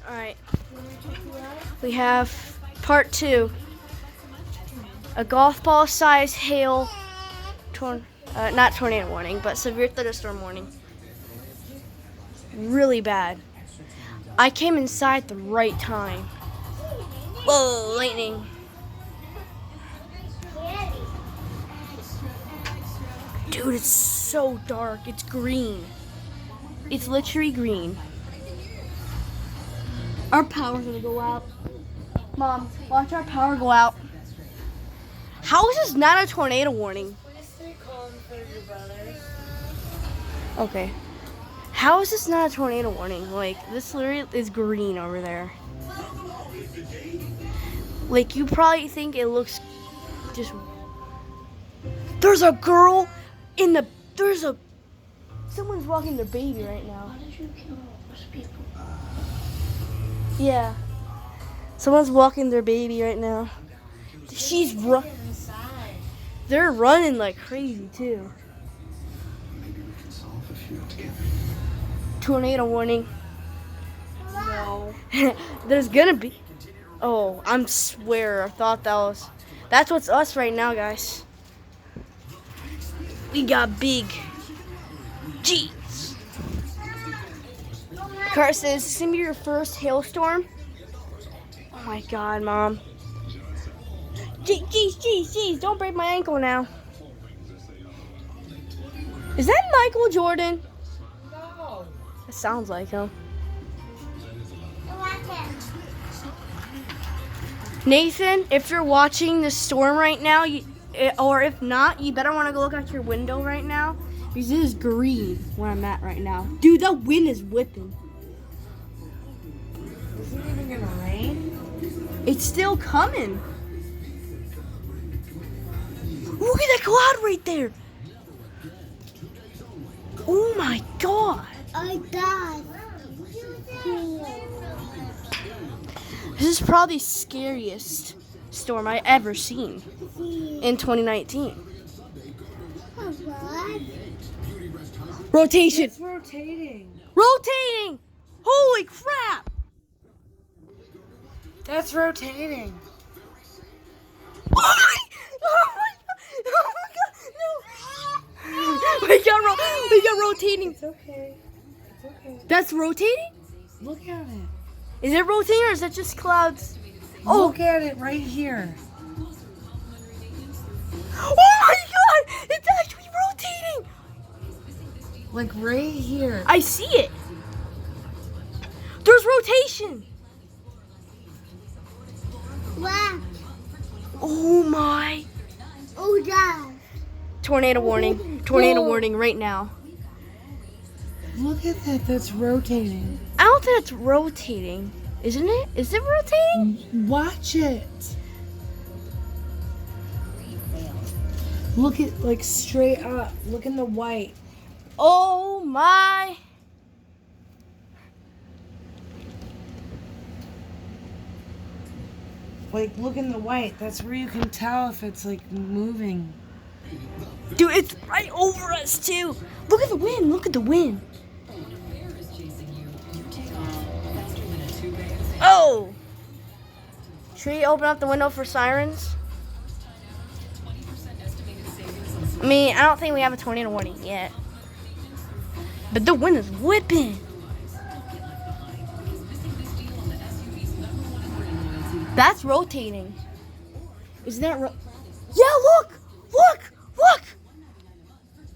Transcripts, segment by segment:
Alright. We have part 2. A golf ball size hail, not tornado warning, but severe thunderstorm warning. Really bad. I came inside at the right time. Whoa, lightning. Dude, it's so dark. It's green. It's literally green. Our power's gonna go out. Mom, watch our power go out. How is this not a tornado warning? Okay. How is this not a tornado warning? Like, this literally is green over there. Like, you probably think it looks just... There's a girl in the... Someone's walking their baby right now. Why did you kill those people? Yeah. Someone's walking their baby right now. She's running. They're running like crazy too. Tornado warning. No. There's gonna be. Oh, I swear. I thought that was. That's what's us right now, guys. We got big. Jeez. Carter says, "Is this gonna be your first hailstorm?" Oh my God, Mom. Jeez, don't break my ankle now. Is that Michael Jordan? No. It sounds like him. Nathan, if you're watching the storm right now, or if not, you better want to go look out your window right now. Because it is green where I'm at right now. Dude, that wind is whipping. Is it even gonna rain? It's still coming. Look at that cloud right there. Oh my God. I died. This is probably the scariest storm I ever seen in 2019. Rotation. It's rotating. Rotating. Holy crap. That's rotating. Oh my God, no. We got rotating. It's okay. It's okay. That's rotating? Look at it. Is it rotating or is that just clouds? Look at it right here. Oh my God, it's actually rotating. Like right here. I see it. There's rotation. Wow. Oh my. Oh God. Tornado warning. Tornado warning right now. Look at that. That's rotating. I don't think it's rotating. Isn't it? Is it rotating? Watch it. Look at like straight up. Look in the white. Oh my. Like look in the white. That's where you can tell if it's like moving. Dude, it's right over us too. Look at the wind. Look at the wind. Oh! Should we open up the window for sirens? I mean, I don't think we have a tornado warning yet. But the wind is whipping. That's rotating. Isn't that yeah, look!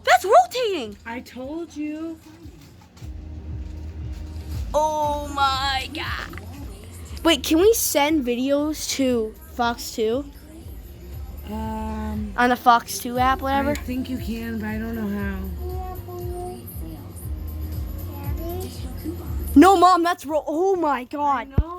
That's rotating. I told you. Oh my God. Wait, can we send videos to Fox 2? On the Fox 2 app, whatever? I think you can, but I don't know how. No, Mom, that's oh my God. I know.